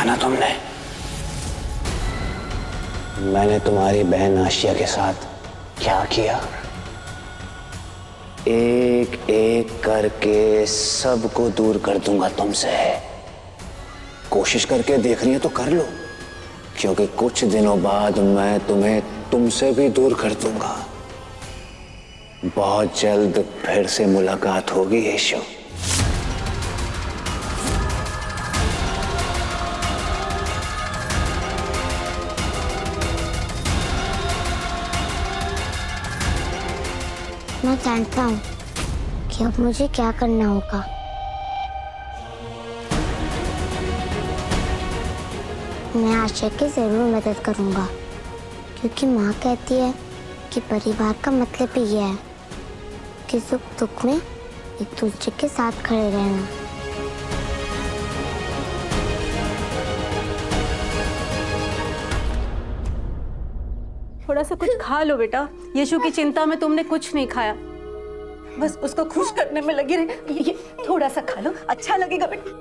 देखा ना तुमने, मैंने तुम्हारी बहन आशिया के साथ क्या किया। एक एक करके सबको दूर कर दूंगा तुमसे। कोशिश करके देख रही है तो कर लो, क्योंकि कुछ दिनों बाद मैं तुम्हें तुमसे भी दूर कर दूंगा। बहुत जल्द फिर से मुलाकात होगी यीशु। मैं जानता हूँ कि अब मुझे क्या करना होगा। मैं आशा की जरूर मदद करूँगा, क्योंकि माँ कहती है कि परिवार का मतलब ही यह है कि सुख दुख में एक दूसरे के साथ खड़े रहना। थोड़ा सा कुछ खा लो बेटा। यीशु की चिंता में तुमने कुछ नहीं खाया, बस उसको खुश करने में लगी रही। ये थोड़ा सा खा लो, अच्छा लगेगा बेटा।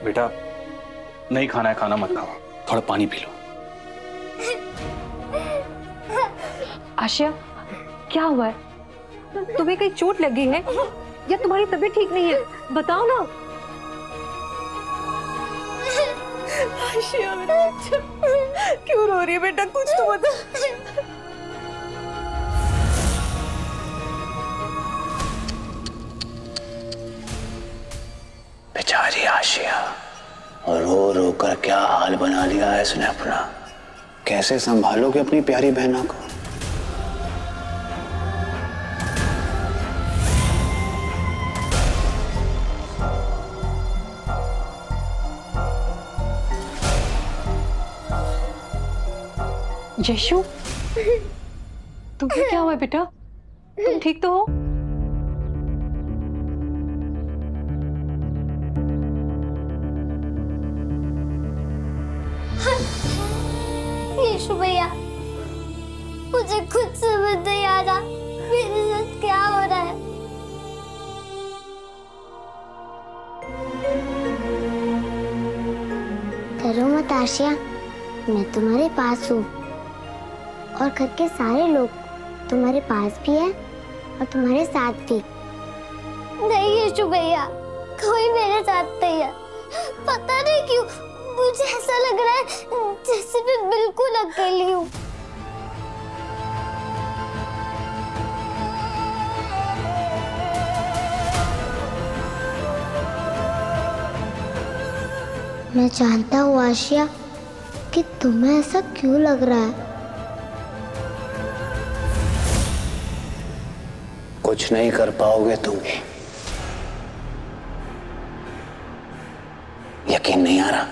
बेटा नहीं खाना है, खाना मत खाओ, थोड़ा पानी पी लो। आशिया, क्या हुआ है? तुम्हें कहीं चोट लगी है या तुम्हारी तबीयत ठीक नहीं है? बताओ ना। आशिया मेरा बच्चा, क्यों रो रही है बेटा? कुछ तो बता। बेचारी आशिया, रो रो कर क्या हाल बना लिया है इसने अपना। कैसे संभालोगे अपनी प्यारी बहना को? यीशु, तुम्हें क्या हुआ बेटा? तुम ठीक तो हो? यीशु भैया, मुझे खुद समझ नहीं आ रहा मेरे साथ क्या हो रहा है। डरो मत आशिया, मैं तुम्हारे पास हूँ और घर के सारे लोग तुम्हारे पास भी है और तुम्हारे साथ भी। नहीं यीशु भैया, कोई मेरे साथ नहीं है। पता नहीं क्यों मुझे ऐसा लग रहा है जैसे मैं बिल्कुल अकेली हूँ। मैं जानता हूँ आशिया कि तुम्हें ऐसा क्यों लग रहा है। कुछ नहीं कर पाओगे तुम। यकीन नहीं आ रहा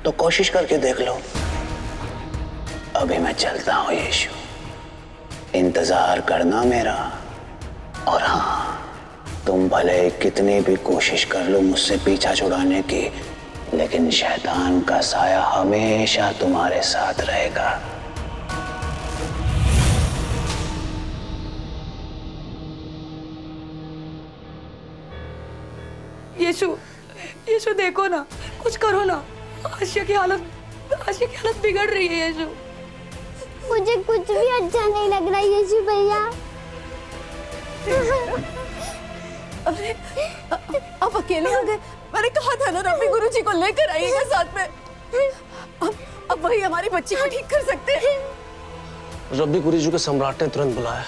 तो कोशिश करके देख लो। अभी मैं चलता हूं यीशु, इंतजार करना मेरा। और हाँ, तुम भले कितनी भी कोशिश कर लो मुझसे पीछा छुड़ाने की, लेकिन शैतान का साया हमेशा तुम्हारे साथ रहेगा। यीशु, यीशु देखो ना, कुछ करो ना। आशिया की हालत बिगड़ रही है यीशु। मुझे कुछ भी अच्छा नहीं लग रहा यीशु भैया। अरे अब अकेले आ गए। मैंने कहा था ना रब्बी गुरुजी को लेकर आइएगा साथ में। अब वही हमारी बच्ची को ठीक कर सकते हैं। रब्बी गुरुजी को सम्राट ने तुरंत बुलाया।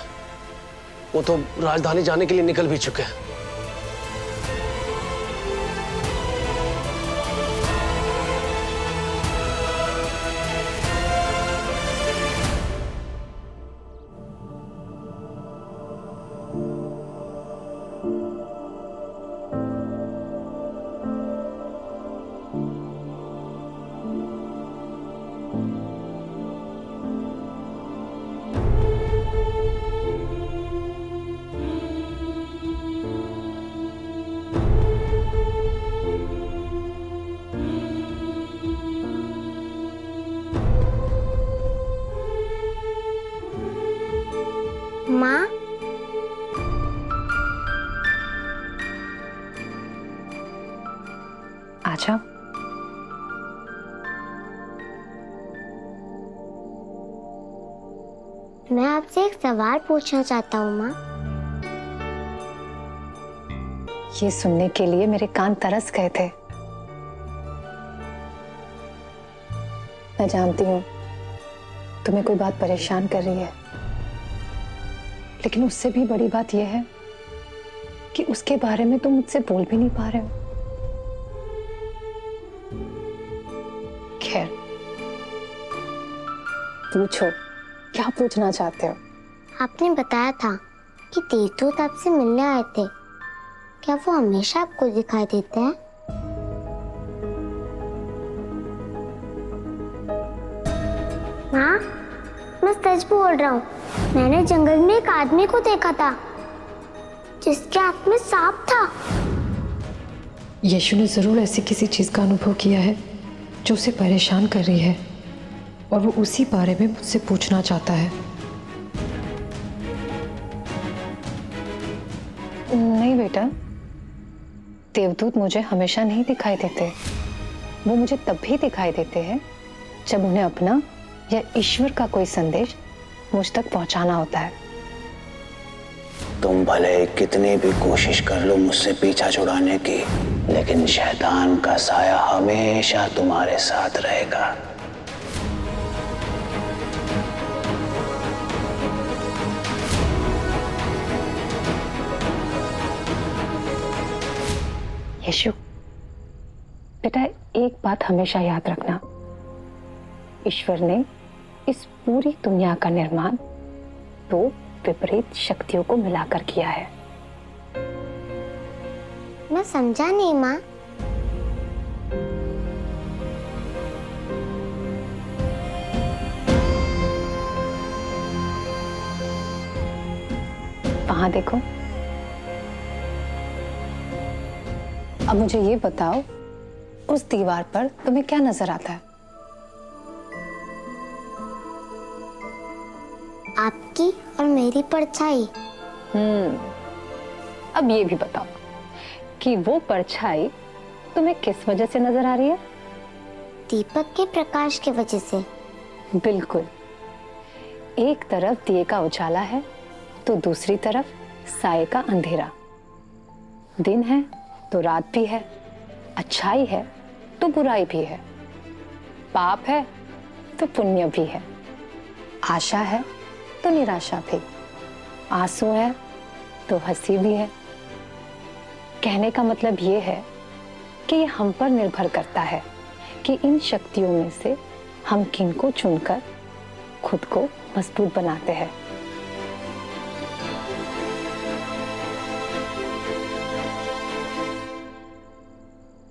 वो तो राजधानी जाने के लिए निकल भी चुके हैं। मैं आपसे एक सवाल पूछना चाहता हूँ माँ। ये सुनने के लिए मेरे कान तरस गए थे। मैं जानती हूँ तुम्हें कोई बात परेशान कर रही है, लेकिन उससे भी बड़ी बात यह है कि उसके बारे में तुम मुझसे बोल भी नहीं पा रहे हो। खैर, पूछो, क्या पूछना चाहते हो? आपने बताया था कि देवदूत आपसे मिलने आए थे। क्या वो हमेशा आपको दिखाई देते हैं? हाँ, मैं सच बोल रहा हूँ। मैंने जंगल में एक आदमी को देखा था जिसके हाथ में सांप था। यीशु ने जरूर ऐसी किसी चीज का अनुभव किया है जो उसे परेशान कर रही है, और वो उसी बारे में मुझसे पूछना चाहता है। नहीं बेटा, देवदूत मुझे हमेशा नहीं दिखाई देते। वो मुझे तब भी दिखाई देते हैं जब उन्हें अपना या ईश्वर का कोई संदेश मुझ तक पहुंचाना होता है। तुम भले कितनी भी कोशिश कर लो मुझसे पीछा छुड़ाने की, लेकिन शैतान का साया हमेशा तुम्हारे साथ रहेगा। यीशु, बेटा एक बात हमेशा याद रखना, ईश्वर ने इस पूरी दुनिया का निर्माण दो विपरीत शक्तियों को मिलाकर किया है। मैं समझा नहीं माँ। वहां देखो। अब मुझे ये बताओ, उस दीवार पर तुम्हें क्या नजर आता है? आपकी और मेरी परछाई। अब ये भी बताओ कि वो परछाई तुम्हें किस वजह से नजर आ रही है? दीपक के प्रकाश की वजह से। बिल्कुल, एक तरफ दिए का उजाला है तो दूसरी तरफ साये का अंधेरा। दिन है तो रात भी है, अच्छाई है तो बुराई भी है, पाप है तो पुण्य भी है, आशा है तो निराशा भी, आंसू है तो हंसी भी है। कहने का मतलब ये है कि ये हम पर निर्भर करता है कि इन शक्तियों में से हम किन को चुनकर खुद को मजबूत बनाते हैं।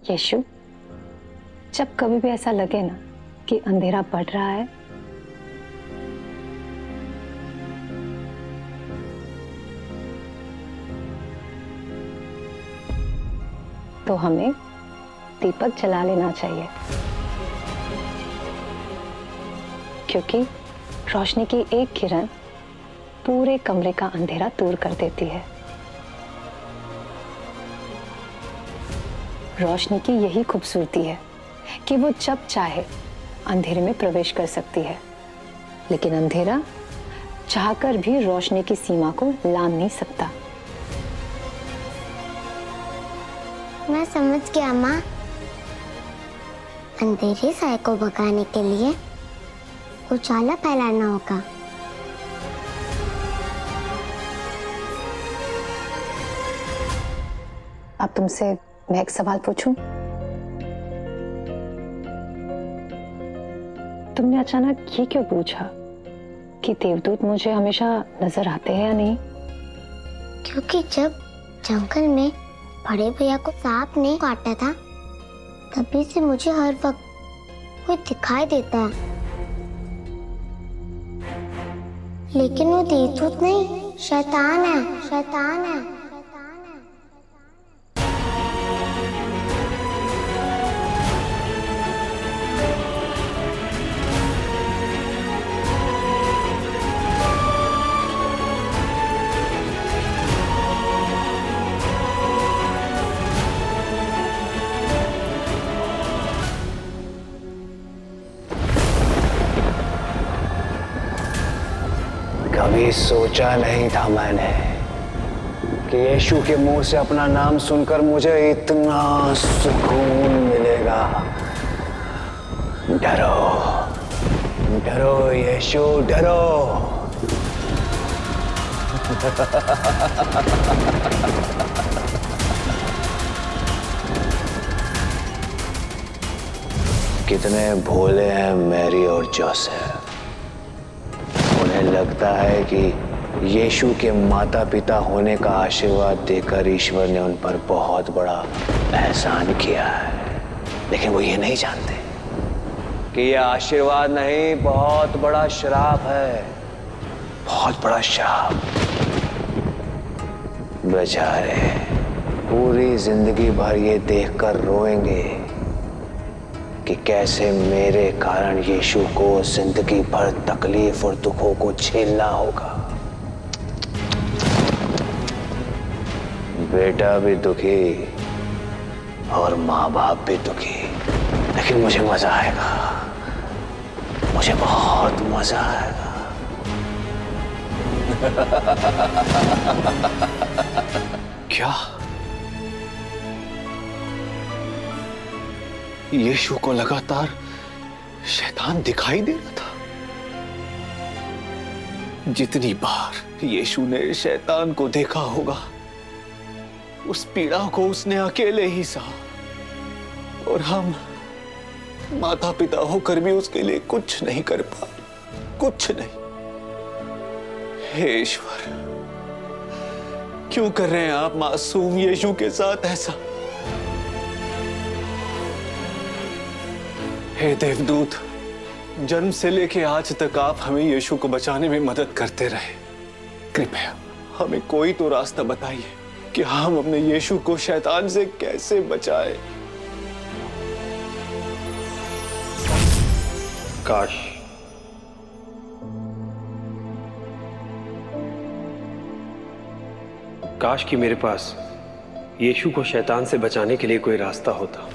यीशु, जब कभी भी ऐसा लगे ना कि अंधेरा बढ़ रहा है, तो हमें दीपक जला लेना चाहिए, क्योंकि रोशनी की एक किरण पूरे कमरे का अंधेरा दूर कर देती है। रोशनी की यही खूबसूरती है कि वो जब चाहे अंधेरे में प्रवेश कर सकती है, लेकिन अंधेरा चाहकर भी रोशनी की सीमा को लांघ नहीं सकता। मैं समझ गया माँ। अंधेरे साए को भगाने के लिए उजाला फैलाना होगा। अब तुमसे मैं एक सवाल पूछूं? तुमने अचानक ये क्यों पूछा कि देवदूत मुझे हमेशा नजर आते हैं या नहीं? क्योंकि जब जंगल में बड़े भैया को सांप ने काटा था, तभी से मुझे हर वक्त कोई दिखाई देता है। लेकिन वो देवदूत नहीं, शैतान है, शैतान है। कभी सोचा नहीं था मैंने कि यीशु के मुंह से अपना नाम सुनकर मुझे इतना सुकून मिलेगा। डरो डरो यीशु, डरो। कितने भोले हैं मैरी और जोसेफ। उन्हें लगता है कि यीशु के माता पिता होने का आशीर्वाद देकर ईश्वर ने उन पर बहुत बड़ा एहसान किया है, लेकिन वो ये नहीं जानते कि यह आशीर्वाद नहीं, बहुत बड़ा श्राप है, बहुत बड़ा श्राप। बेचारे पूरी जिंदगी भर ये देखकर रोएंगे कि कैसे मेरे कारण यीशु को जिंदगी भर तकलीफ और दुखों को झेलना होगा। बेटा भी दुखी और माँ बाप भी दुखी, लेकिन मुझे मजा आएगा, मुझे बहुत मजा आएगा। क्या यीशु को लगातार शैतान दिखाई दे रहा था? जितनी बार यीशु ने शैतान को देखा होगा, उस पीड़ा को उसने अकेले ही सहा, और हम माता पिता होकर भी उसके लिए कुछ नहीं कर पाए, कुछ नहीं। हे ईश्वर, क्यों कर रहे हैं आप मासूम यीशु के साथ ऐसा? हे देवदूत, जन्म से लेके आज तक आप हमें यीशु को बचाने में मदद करते रहे। कृपया हमें कोई तो रास्ता बताइए कि हम अपने यीशु को शैतान से कैसे बचाएं। काश कि मेरे पास यीशु को शैतान से बचाने के लिए कोई रास्ता होता।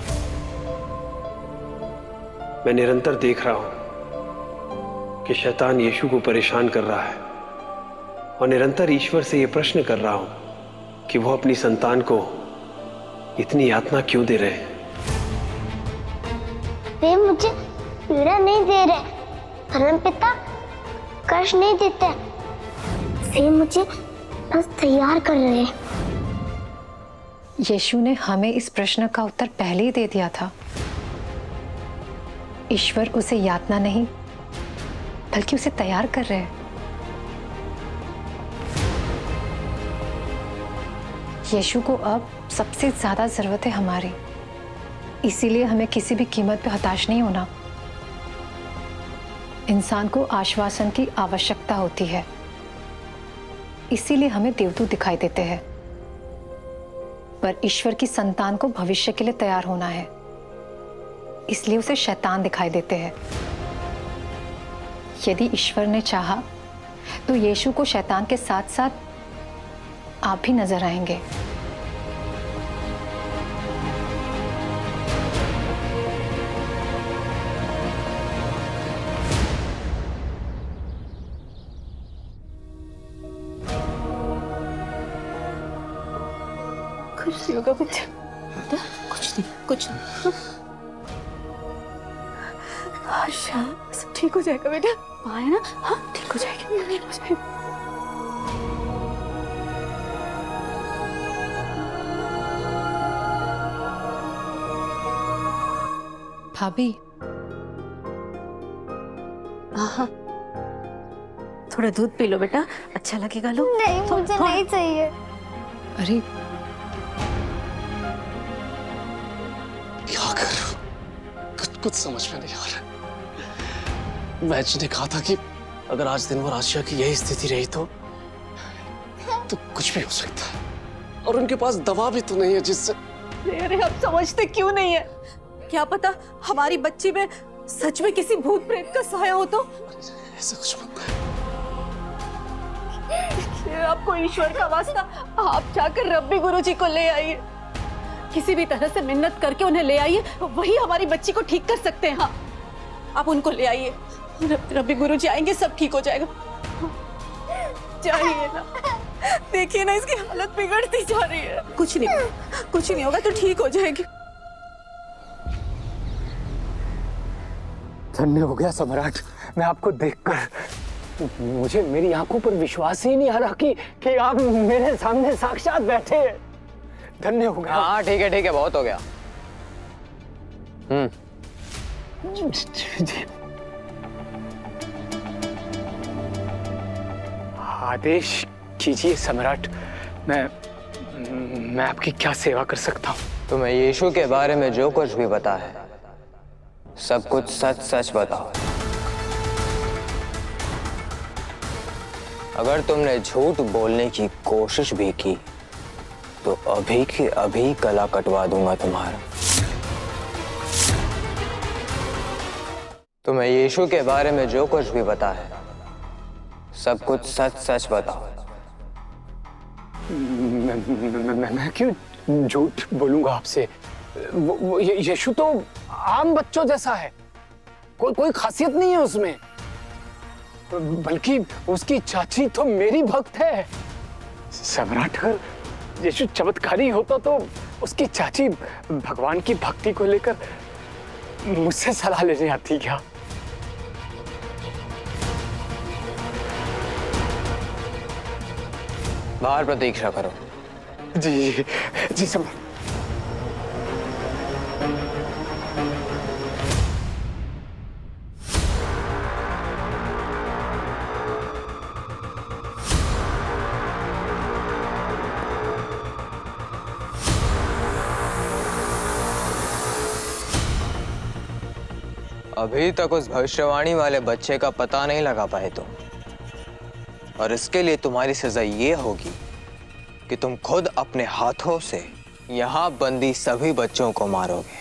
मैं निरंतर देख रहा हूं कि शैतान यीशु को परेशान कर रहा है, और निरंतर ईश्वर से यह प्रश्न कर रहा हूं कि वो अपनी संतान को इतनी यातना क्यों दे रहे हैं। वे मुझे पीड़ा नहीं दे रहे, परमपिता कष्ट नहीं देते, वे मुझे बस तैयार कर रहे हैं। यीशु ने हमें इस प्रश्न का उत्तर पहले ही दे दिया था। ईश्वर उसे यातना नहीं बल्कि उसे तैयार कर रहे हैं। यीशु को अब सबसे ज्यादा जरूरत है हमारी, इसीलिए हमें किसी भी कीमत पे हताश नहीं होना। इंसान को आश्वासन की आवश्यकता होती है, इसीलिए हमें देवदूत दिखाई देते हैं, पर ईश्वर की संतान को भविष्य के लिए तैयार होना है, इसलिए उसे शैतान दिखाई देते हैं। यदि ईश्वर ने चाहा तो यीशु को शैतान के साथ साथ आप भी नजर आएंगे। कुछ नहीं होगा बेटा, कुछ नहीं, कुछ नहीं। आशा, सब ठीक हो जाएगा बेटा, आए ना? हाँ, ठीक हो जाएगा, ठीक हो जाएगा। भाभी, हाँ, थोड़ा दूध पी लो बेटा, अच्छा लगेगा। लो नहीं, मुझे नहीं चाहिए। अरे क्या कर, कुछ समझ में नहीं आ रहा। मैच ने कहा था कि अगर आज दिन भर आशिया की यही स्थिति रही तो कुछ भी हो सकता है, और उनके पास दवा भी तो नहीं है जिससे। अरे आप समझते क्यों नहीं है? क्या पता हमारी बच्ची में सच में किसी भूत प्रेत का साया हो तो? ऐसा कुछ मत। आपको ईश्वर का वास्ता, आप जाकर रब्बी गुरुजी को ले आइए, किसी भी तरह से मिन्नत करके उन्हें ले आइए, वही हमारी बच्ची को ठीक कर सकते हैं। हाँ, आप उनको ले आइए, रब्बी गुरुजी आएंगे, सब ठीक हो जाएगा। जाइए ना, देखिए ना इसकी हालत बिगड़ती जा रही है। कुछ नहीं होगा तो ठीक हो जाएगी। धन्य हो गया सम्राट, मैं आपको देखकर मुझे मेरी आंखों पर विश्वास ही नहीं आ रहा कि आप मेरे सामने साक्षात बैठे हैं। धन्य हो गया। हाँ ठीक है, बहुत हो गया। जी। आदेश कीजिए सम्राट, मैं आपकी क्या सेवा कर सकता हूँ? तुम्हें यीशु के बारे में जो कुछ भी पता है सब कुछ सच सच बताओ। अगर तुमने झूठ बोलने की कोशिश भी की तो अभी के अभी गला कटवा दूंगा तुम्हारा। तुम्हें यीशु के बारे में जो कुछ भी पता है सब कुछ सच सच बताओ। मैं क्यों झूठ बोलूंगा आपसे? वो यीशु तो आम बच्चों जैसा है, कोई खासियत नहीं है उसमें, बल्कि उसकी चाची तो मेरी भक्त है। सम्राट, अगर यीशु चमत्कारी होता तो उसकी चाची भगवान की भक्ति को लेकर मुझसे सलाह लेने आती क्या? बाहर प्रतीक्षा करो। जी जी सम्राट। अभी तक उस भविष्यवाणी वाले बच्चे का पता नहीं लगा पाए तुम, और इसके लिए तुम्हारी सजा ये होगी कि तुम खुद अपने हाथों से यहाँ बंदी सभी बच्चों को मारोगे,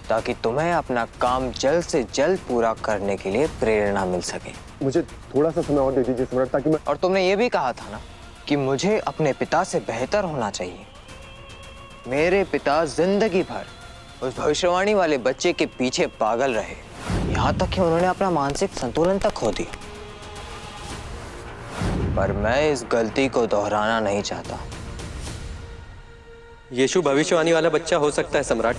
ताकि तुम्हें अपना काम जल्द से जल्द पूरा करने के लिए प्रेरणा मिल सके। मुझे थोड़ा सा समय और दे दीजिए सम्राट, ताकि मैं... और तुमने ये भी कहा था ना कि मुझे अपने पिता से बेहतर होना चाहिए। मेरे पिता जिंदगी भर उस भविष्यवाणी वाले बच्चे के पीछे पागल रहे, यहाँ तक कि उन्होंने अपना मानसिक संतुलन तक खो दिया। पर मैं इस गलती को दोहराना नहीं चाहता। यीशु भविष्यवाणी वाला बच्चा हो सकता है सम्राट।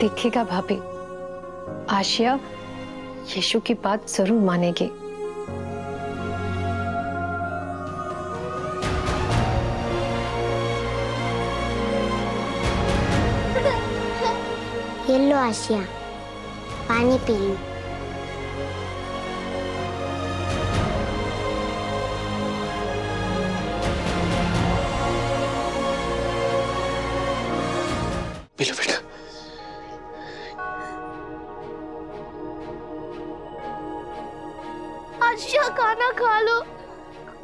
देखिएगा भाभी, आशिया यीशु की बात जरूर मानेगी। ये लो आशिया, पानी पी लो। पी लो बेटा। आशिया खाना खा लो,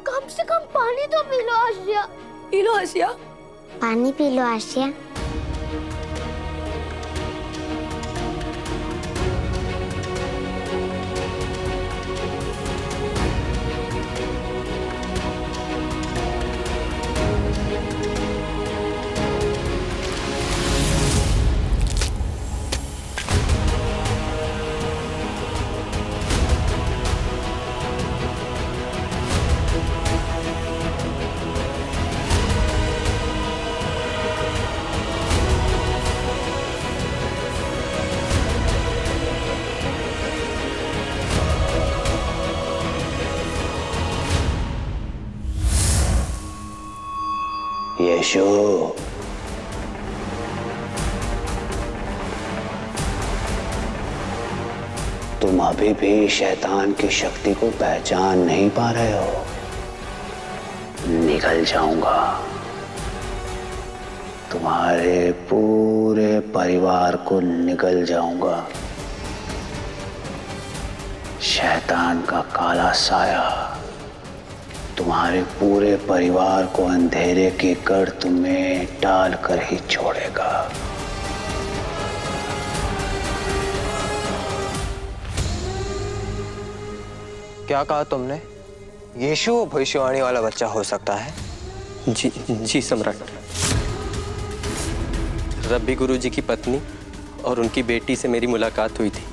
कम से कम पानी तो P low Asia. P low Asia. पानी पी लो आशिया। यीशु, तुम अभी भी शैतान की शक्ति को पहचान नहीं पा रहे हो। निकल जाऊंगा, तुम्हारे पूरे परिवार को निगल जाऊंगा। शैतान का काला साया तुम्हारे पूरे परिवार को अंधेरे के गर्त में डाल कर ही छोड़ेगा। क्या कहा तुमने? यीशु वो भविष्यवाणी वाला बच्चा हो सकता है? जी सम्राट। रब्बी गुरुजी की पत्नी और उनकी बेटी से मेरी मुलाकात हुई थी।